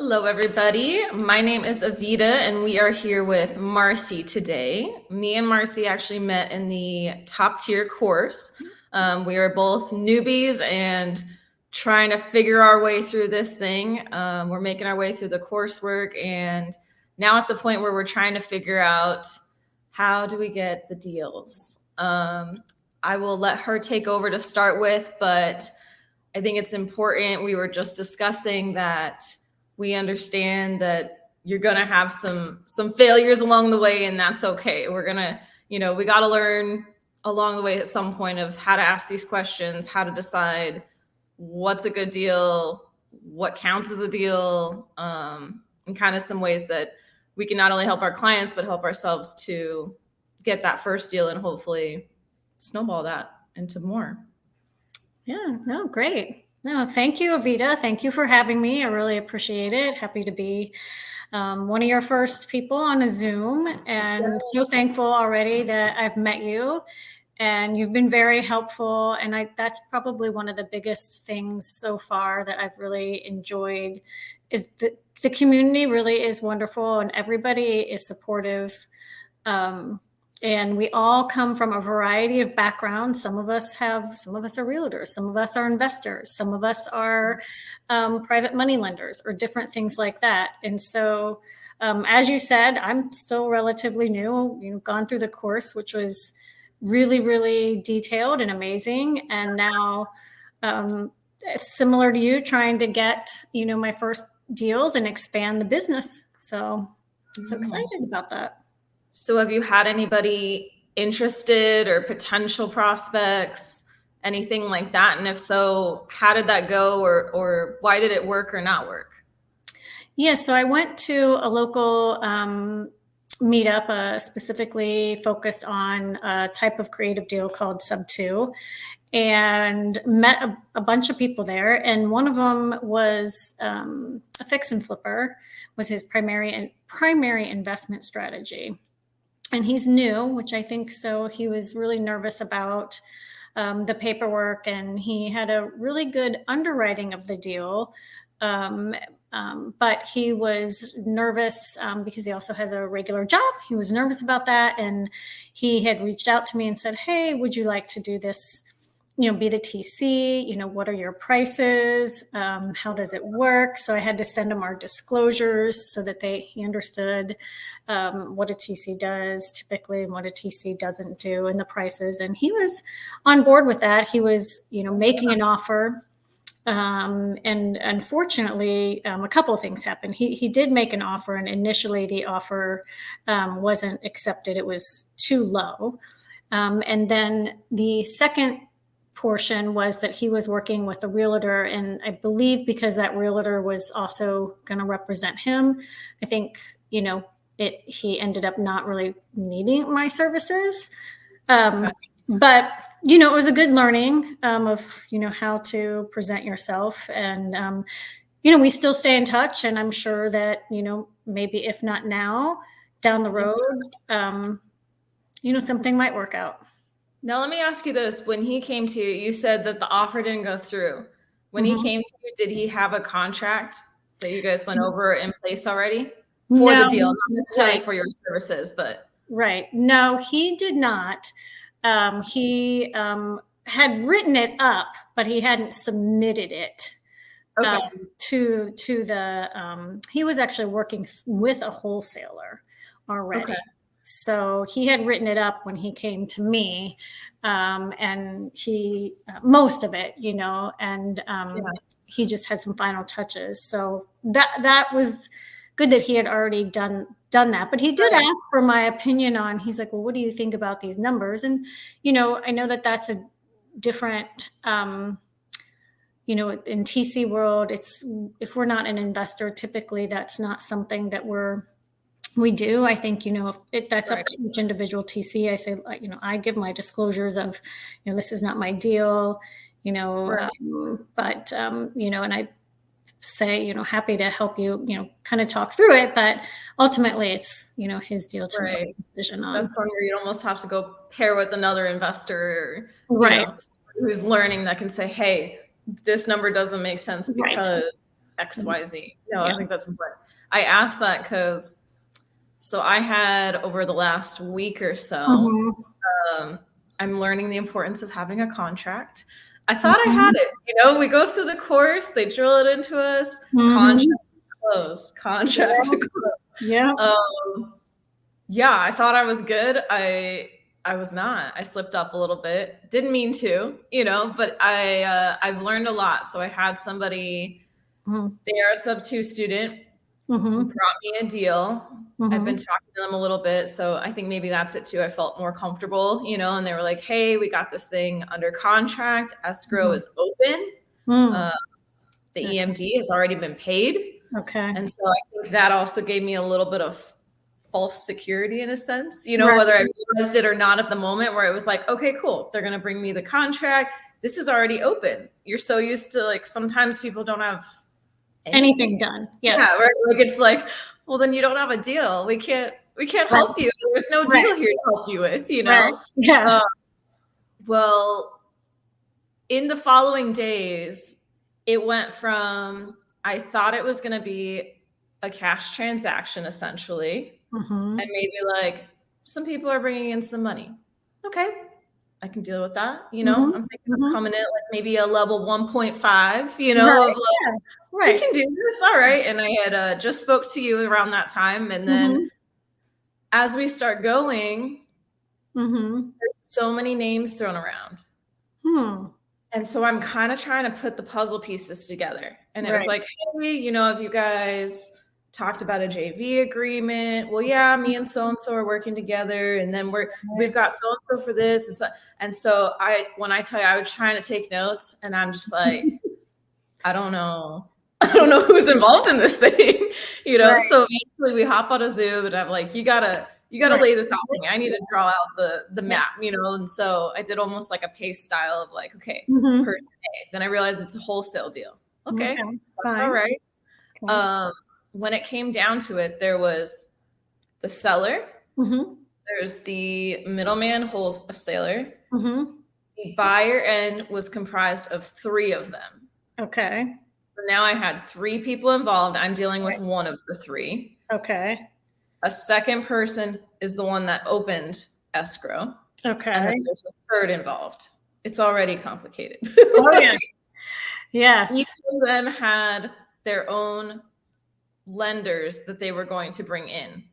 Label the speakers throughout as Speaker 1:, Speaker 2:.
Speaker 1: Hello, everybody. My name is Avita, and we are here with Marci today. Me and Marci actually met in the top tier course. We are both newbies and trying to figure our way through this thing. We're making our way through the coursework, and now at the point where we're trying to figure out how do we get the deals. I will let her take over to start with, but I think it's important. We were just discussing that we understand that you're going to have some failures along the way, and that's okay. We're going to, we got to learn along the way at some point of how to ask these questions, how to decide what's a good deal, what counts as a deal, and kind of some ways that we can not only help our clients, but help ourselves to get that first deal and hopefully snowball that into more.
Speaker 2: Yeah, no, great. No, thank you, Avita. Thank you for having me. I really appreciate it. Happy to be one of your first people on a Zoom, and so thankful already that I've met you, and you've been very helpful. And that's probably one of the biggest things so far that I've really enjoyed is that the community really is wonderful and everybody is supportive. And we all come from a variety of backgrounds. Some of us are realtors, some of us are investors, some of us are private money lenders or different things like that. And so, as you said, I'm still relatively new, gone through the course, which was really, really detailed and amazing. And now, similar to you, trying to get, my first deals and expand the business. So excited about that.
Speaker 1: So have you had anybody interested or potential prospects, anything like that? And if so, how did that go, or why did it work or not work?
Speaker 2: Yeah, so I went to a local meetup specifically focused on a type of creative deal called Sub 2, and met a bunch of people there. And one of them was a fix and flipper, was his primary investment strategy. And he's new, which I think so. He was really nervous about the paperwork, and he had a really good underwriting of the deal. But he was nervous because he also has a regular job. He was nervous about that. And he had reached out to me and said, hey, would you like to do this? Be the TC, what are your prices? How does it work? So I had to send him our disclosures so that he understood what a TC does typically and what a TC doesn't do and the prices. And he was on board with that. He was, making an offer. And unfortunately, a couple of things happened. He did make an offer, and initially the offer wasn't accepted. It was too low. And then the second portion was that he was working with a realtor, and I believe because that realtor was also going to represent him, I think he ended up not really needing my services. But it was a good learning of how to present yourself, and we still stay in touch, and I'm sure that maybe if not now, down the road, something might work out.
Speaker 1: Now, let me ask you this. When he came to you, you said that the offer didn't go through. When he came to you, did he have a contract that you guys went over in place already for the deal? Not necessarily for your services, but.
Speaker 2: Right. No, he did not. He had written it up, but he hadn't submitted it to the, he was actually working with a wholesaler already. Okay. So he had written it up when he came to me, and he, most of it, and he just had some final touches. So that was good that he had already done that. But he did ask for my opinion on, he's like, well, what do you think about these numbers? And, I know that that's a different, in TC world, if we're not an investor, typically that's not something that we do. I think, if that's up to each individual TC. I say, I give my disclosures of, this is not my deal, but, and I say, happy to help you, kind of talk through it, but ultimately it's, his deal to make a decision on.
Speaker 1: That's one where you'd almost have to go pair with another investor, who's learning, that can say, hey, this number doesn't make sense because XYZ. No, I think that's important. I asked that because so I had over the last week or so, I'm learning the importance of having a contract. I thought I had it. You know, we go through the course, they drill it into us, contract to close, contract to close.
Speaker 2: Yeah.
Speaker 1: Yeah, I thought I was good. I was not. I slipped up a little bit. Didn't mean to, you know, but I've learned a lot. So I had somebody, they are a sub-2 student, who brought me a deal. I've been talking to them a little bit. So I think maybe that's it too. I felt more comfortable, you know, and they were like, hey, we got this thing under contract. Escrow is open. The EMD has already been paid.
Speaker 2: Okay.
Speaker 1: And so I think that also gave me a little bit of false security in a sense, you know, whether I realized it or not at the moment, where it was like, okay, cool. They're going to bring me the contract. This is already open. You're so used to, like, sometimes people don't have
Speaker 2: anything done. Yeah.
Speaker 1: Right. Like, it's like, well, then you don't have a deal. We can't help you. There's no deal here to help you with, you know?
Speaker 2: Right. Yeah.
Speaker 1: Well, in the following days, it went from, I thought it was going to be a cash transaction essentially. And maybe like some people are bringing in some money. Okay, I can deal with that. You know, I'm thinking of coming in like maybe a level 1.5, you know, of like, we can do this. All right. And I had just spoke to you around that time. And then as we start going, there's so many names thrown around. And so I'm kind of trying to put the puzzle pieces together. And it was like, hey, you know, have you guys talked about a JV agreement? Well, yeah, me and so-and-so are working together. And then we've got so-and-so for this. And so when I tell you, I was trying to take notes and I'm just like, I don't know who's involved in this thing, you know? So eventually we hop on a Zoom and I'm like, you gotta lay this out for me. I need to draw out the map, you know? And so I did almost like a pace style of like, okay, person A. Then I realized it's a wholesale deal. Okay. All right. When it came down to it, there was the seller, there's the middleman wholesaler, the buyer end was comprised of 3 of them.
Speaker 2: Okay.
Speaker 1: So now I had 3 people involved. I'm dealing with one of the 3.
Speaker 2: Okay.
Speaker 1: A second person is the one that opened escrow.
Speaker 2: Okay.
Speaker 1: And then there's a third involved. It's already complicated.
Speaker 2: Oh, yeah. Yes.
Speaker 1: Each of them had their own lenders that they were going to bring in.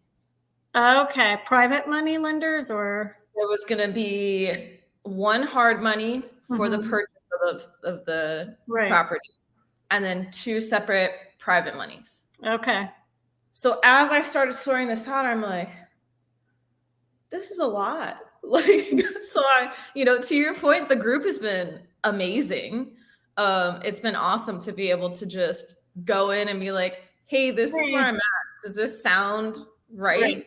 Speaker 2: Okay. Private money lenders, or?
Speaker 1: There was going to be one hard money for the purchase of the property, and then 2 separate private monies.
Speaker 2: Okay.
Speaker 1: So as I started swearing this out, I'm like, this is a lot. Like, so you know, to your point, the group has been amazing. It's been awesome to be able to just go in and be like, hey, this is where I'm at. Does this sound right?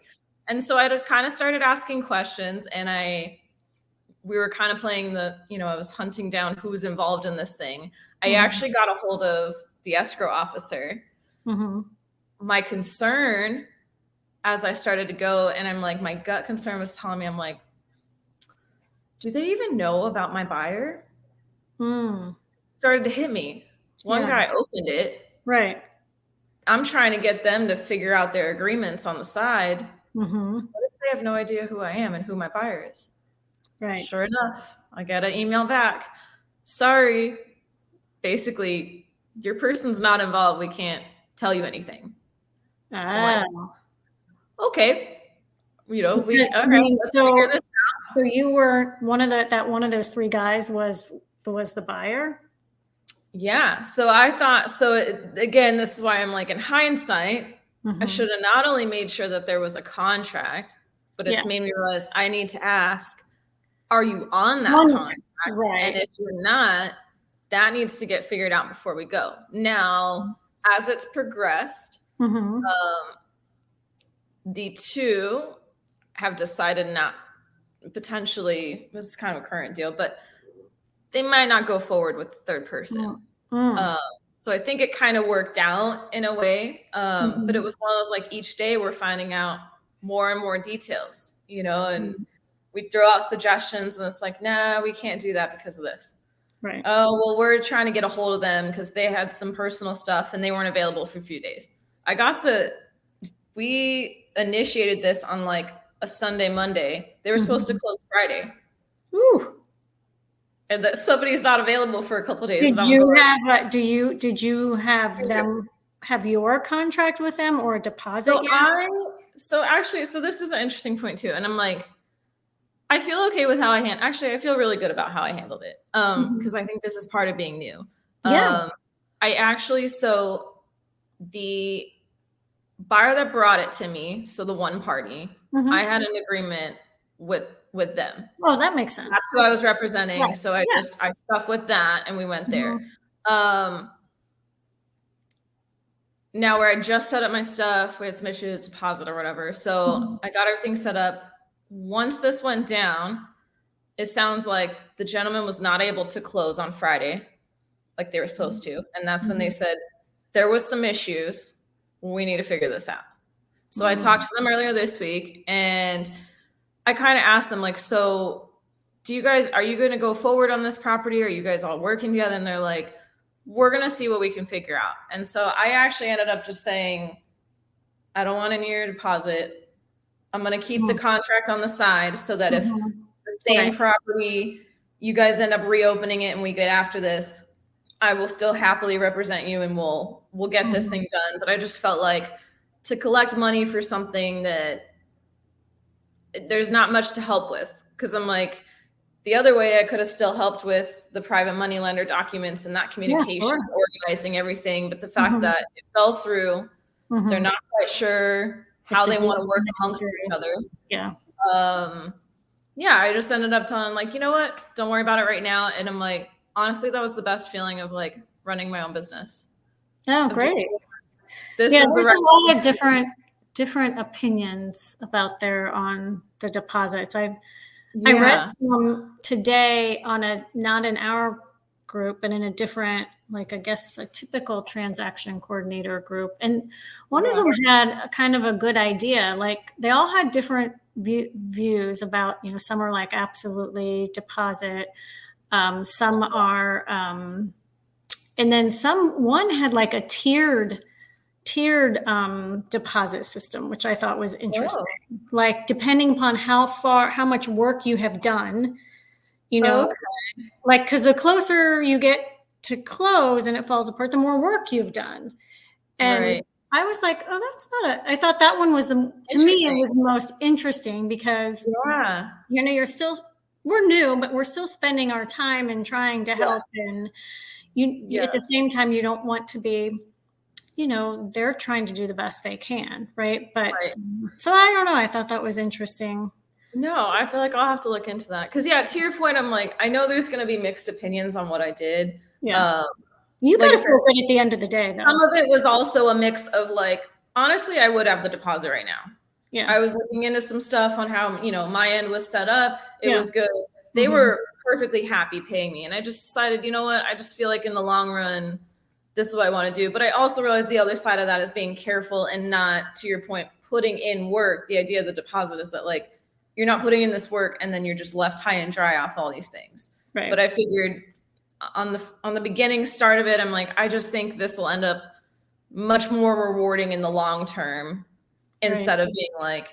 Speaker 1: And so I kind of started asking questions, and we were kind of playing I was hunting down who's involved in this thing. I actually got a hold of the escrow officer. My concern as I started to go, and I'm like, my gut concern was telling me, I'm like, do they even know about my buyer? Started to hit me. One guy opened it.
Speaker 2: Right.
Speaker 1: I'm trying to get them to figure out their agreements on the side. What if they have no idea who I am and who my buyer is?
Speaker 2: Right.
Speaker 1: Sure enough, I get an email back. Sorry. Basically, your person's not involved. We can't tell you anything. Okay. You know, let's figure this out.
Speaker 2: So you were one of those 3 guys was the buyer?
Speaker 1: Yeah. So I thought, again, this is why I'm like, in hindsight, I should have not only made sure that there was a contract, but it's made me realize I need to ask, are you on that contract?
Speaker 2: Right.
Speaker 1: And if you're not, that needs to get figured out before we go. Now, as it's progressed, the 2 have decided not, potentially, this is kind of a current deal, but they might not go forward with the third person. So I think it kind of worked out in a way. But it was one of those, like, each day we're finding out more and more details, you know, and we throw out suggestions and it's like, nah, we can't do that because of this.
Speaker 2: Right.
Speaker 1: Oh, well, we're trying to get a hold of them because they had some personal stuff and they weren't available for a few days. We initiated this on like a Sunday, Monday. They were supposed to close Friday.
Speaker 2: Ooh.
Speaker 1: And that somebody's not available for a couple of days.
Speaker 2: Did you have did you have them have your contract with them or a deposit yet?
Speaker 1: So this is an interesting point too. And I'm like, I feel okay with how I feel really good about how I handled it. Because I think this is part of being new.
Speaker 2: Yeah.
Speaker 1: The buyer that brought it to me, so the one party, I had an agreement with them.
Speaker 2: Oh, that makes sense.
Speaker 1: That's who I was representing.
Speaker 2: Right.
Speaker 1: So I stuck with that and we went there. Now where I just set up my stuff, we had some issues, deposit or whatever. So I got everything set up. Once this went down, it sounds like the gentleman was not able to close on Friday like they were supposed to. And that's when they said, there was some issues. We need to figure this out. So I talked to them earlier this week and I kind of asked them like, so are you going to go forward on this property? Are you guys all working together? And they're like, we're going to see what we can figure out. And so I actually ended up just saying, I don't want any of your deposit. I'm going to keep the contract on the side so that if the same property, you guys end up reopening it and we get after this, I will still happily represent you and we'll get this thing done. But I just felt like to collect money for something that there's not much to help with. Because I'm like, the other way I could have still helped with the private money lender documents and that communication, organizing everything. But the fact that it fell through, they're not quite sure how they want to work amongst each other.
Speaker 2: Yeah.
Speaker 1: I just ended up telling like, you know what, don't worry about it right now. And I'm like, honestly, that was the best feeling of like running my own business.
Speaker 2: Oh, great.
Speaker 1: There's
Speaker 2: a lot of different opinions out there on the deposits. I read some today on not in our group, but in a different, like I guess a typical transaction coordinator group. And one of them had a kind of a good idea. Like they all had different views about, some are like absolutely deposit. Some are, and then one had like a tiered deposit system, which I thought was interesting. Like depending upon how much work you have done, like, cause the closer you get to close and it falls apart, the more work you've done. And I was like, oh, I thought that one was to me, it was the most interesting because, we're new, but we're still spending our time and trying to help. And you at the same time, you don't want to be, they're trying to do the best they can. Right. But so I don't know. I thought that was interesting.
Speaker 1: No, I feel like I'll have to look into that. Cause to your point, I'm like, I know there's going to be mixed opinions on what I did.
Speaker 2: Yeah. You got to feel good at the end of the day, though.
Speaker 1: Some of it was also a mix of like, honestly, I would have the deposit right now.
Speaker 2: Yeah.
Speaker 1: I was looking into some stuff on how, my end was set up. It was good. They were perfectly happy paying me. And I just decided, you know what? I just feel like in the long run, this is what I want to do. But I also realized the other side of that is being careful and not, to your point, putting in work. The idea of the deposit is that like, you're not putting in this work and then you're just left high and dry off all these things.
Speaker 2: Right.
Speaker 1: But I figured on the beginning start of it, I'm like, I just think this will end up much more rewarding in the long term instead of being like,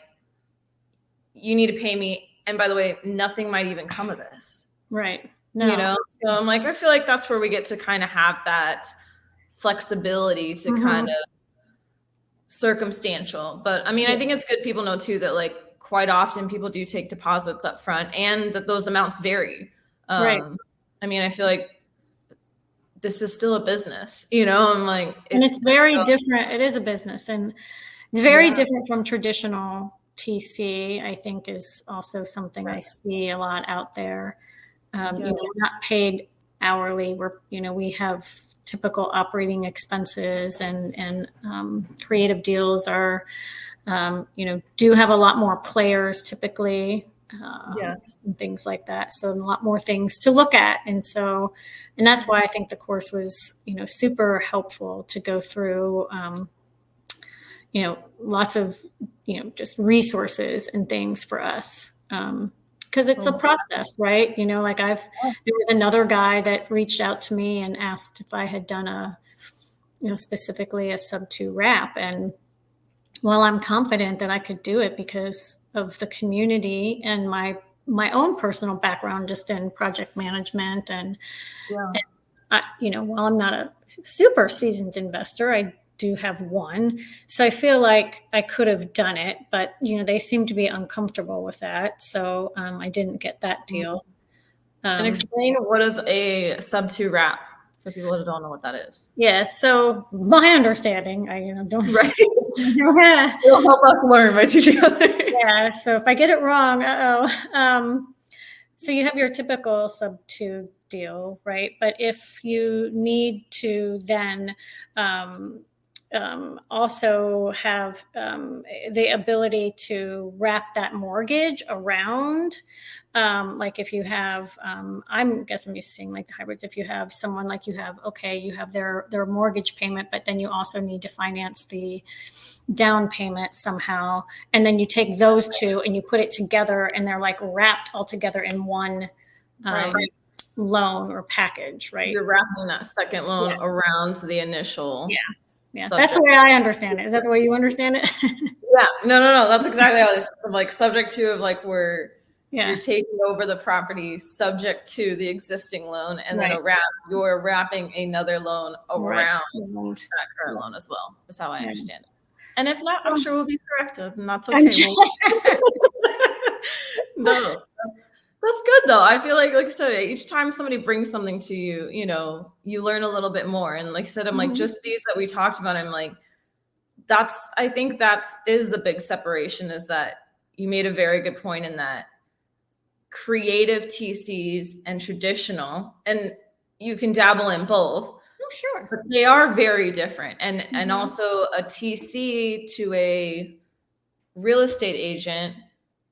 Speaker 1: you need to pay me. And by the way, nothing might even come of this.
Speaker 2: Right. No.
Speaker 1: So I'm like, I feel like that's where we get to kind of have that flexibility to kind of circumstantial. But I mean, I think it's good people know too that like quite often people do take deposits up front and that those amounts vary.
Speaker 2: Right.
Speaker 1: I mean, I feel like this is still a business, I'm like,
Speaker 2: and it's very different. It is a business and it's very different from traditional TC, I think is also something I see a lot out there. We're not paid hourly. We have typical operating expenses and creative deals are, do have a lot more players typically, and things like that. So a lot more things to look at. And that's why I think the course was, super helpful to go through, lots of, just resources and things for us. because it's a process, right? You know, like there was another guy that reached out to me and asked if I had done specifically a sub 2 wrap. And well, I'm confident that I could do it because of the community and my own personal background just in project management. And while I'm not a super seasoned investor, I do have one. So I feel like I could have done it, but they seem to be uncomfortable with that. So I didn't get that deal.
Speaker 1: And explain, what is a sub 2 wrap for people that don't know what that is?
Speaker 2: Yeah. So my understanding, I don't.
Speaker 1: Right. It'll help us learn by teaching others.
Speaker 2: Yeah. So if I get it wrong, so you have your typical sub 2 deal, right? But if you need to then also have the ability to wrap that mortgage around, like if you have, I guess I'm used to seeing like the hybrids. If you have someone like you have their mortgage payment, but then you also need to finance the down payment somehow, and then you take those two and you put it together, and they're like wrapped all together in one loan or package, right?
Speaker 1: You're wrapping that second loan around the initial.
Speaker 2: Yeah, that's the way I understand it. Is that the way you understand it?
Speaker 1: Yeah, no. That's exactly how it is. Like subject to of like you're taking over the property subject to the existing loan, and then you're wrapping another loan around that current loan as well. That's how I understand it. And if not, I'm sure we'll be corrected, and that's okay. No. That's good though. I feel like I said, each time somebody brings something to you, you learn a little bit more. And like I said, I'm like, just these that we talked about, I'm like, I think that is the big separation, is that you made a very good point in that creative TCs and traditional, and you can dabble in both.
Speaker 2: Oh, sure.
Speaker 1: But they are very different. And also a TC to a real estate agent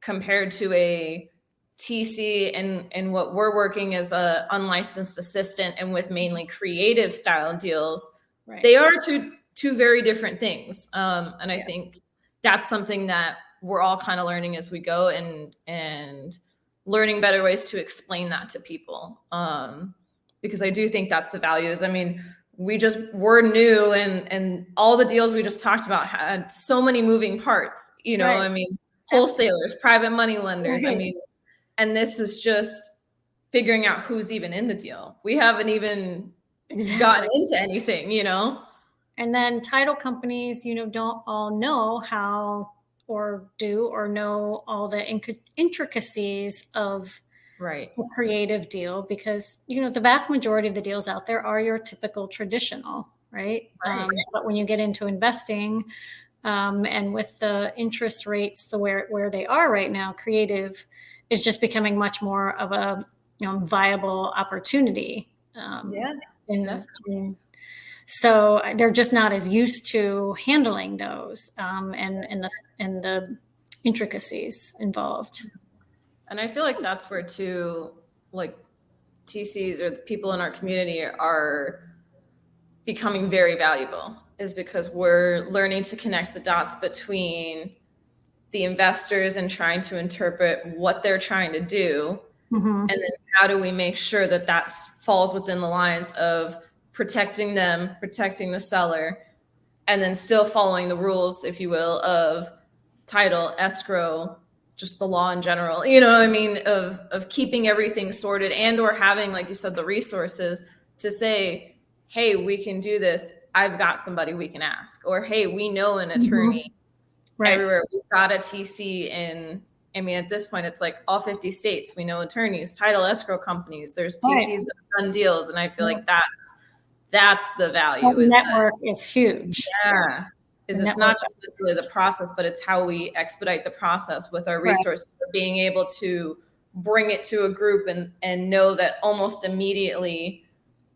Speaker 1: compared to a TC and what we're working as a unlicensed assistant and with mainly creative style deals, they are two very different things. And I think that's something that we're all kind of learning as we go, and learning better ways to explain that to people. Because I do think that's the values. I mean, we're new, and all the deals we just talked about had so many moving parts, I mean, wholesalers, private money lenders. I mean, and this is just figuring out who's even in the deal. We haven't even gotten into anything,
Speaker 2: And then title companies, don't all know how or know all the intricacies of a creative deal, because, the vast majority of the deals out there are your typical traditional, right? But when you get into investing, and with the interest rates where they are right now, creative is just becoming much more of a viable opportunity. So they're just not as used to handling those and the intricacies involved.
Speaker 1: And I feel like that's where too, like TCs or the people in our community are becoming very valuable, is because we're learning to connect the dots between the investors and trying to interpret what they're trying to do. And then how do we make sure that falls within the lines of protecting them, protecting the seller, and then still following the rules, if you will, of title, escrow, just the law in general, of keeping everything sorted, and or having, like you said, the resources to say, hey, we can do this. I've got somebody we can ask, or, hey, we know an attorney everywhere. We've got a TC at this point, it's like all 50 states. We know attorneys, title, escrow companies. There's TCs that have done deals. And I feel like that's the value.
Speaker 2: The network is huge.
Speaker 1: Yeah. It's not just necessarily the process, but it's how we expedite the process with our resources, of being able to bring it to a group and know that almost immediately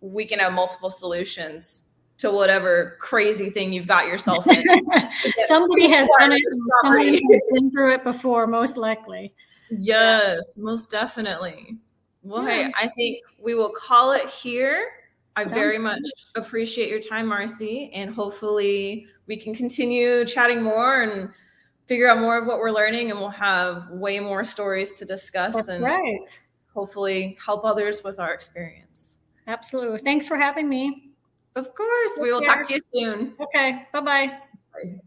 Speaker 1: we can have multiple solutions to whatever crazy thing you've got yourself in.
Speaker 2: Somebody has done it. Somebody has been through it before, most likely.
Speaker 1: Yes, most definitely. Well, hey, I think we will call it here. I very much appreciate your time, Marci, and hopefully we can continue chatting more and figure out more of what we're learning, and we'll have way more stories to discuss.
Speaker 2: That's
Speaker 1: and
Speaker 2: right.
Speaker 1: hopefully help others with our experience.
Speaker 2: Absolutely. Thanks for having me.
Speaker 1: Of course.
Speaker 2: Take
Speaker 1: We will
Speaker 2: care.
Speaker 1: talk to you soon.
Speaker 2: Okay. Bye-bye.
Speaker 1: Bye.